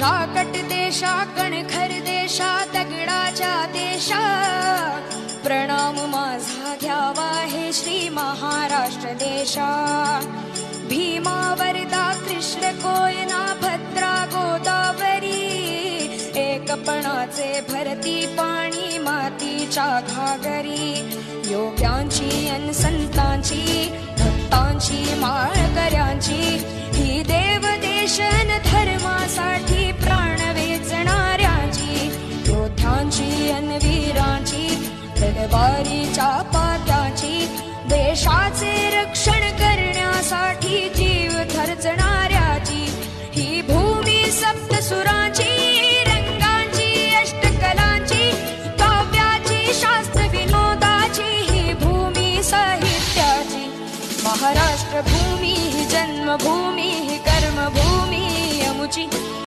राकट देशा कणखर देशा दगडाच्या देशा प्रणाम माझा घ्यावा हे श्री महाराष्ट्र देशा भीमा वरदा कृष्ण कोयना भद्रा गोदावरी एकपणाचे भरती पाणी मातीच्या घागरी योग्यांची अन संतांची भक्तांची माळकऱ्यांची ही देव देशन धर्मासाठी प्राण वेचणाऱ्यांची योद्ध्यांची अन वीरांची तलवारीच्या पात्यांची देशाचे रक्षण करण्यासाठी जीव खर्चणाऱ्याची ही भूमी सप्तसुरांची रंगांची अष्टकलांची काव्याची शास्त्र विनोदाची ही भूमी साहित्याची महाराष्ट्र भूमी ही जन्मभूमी ही कर्मभूमी अमुची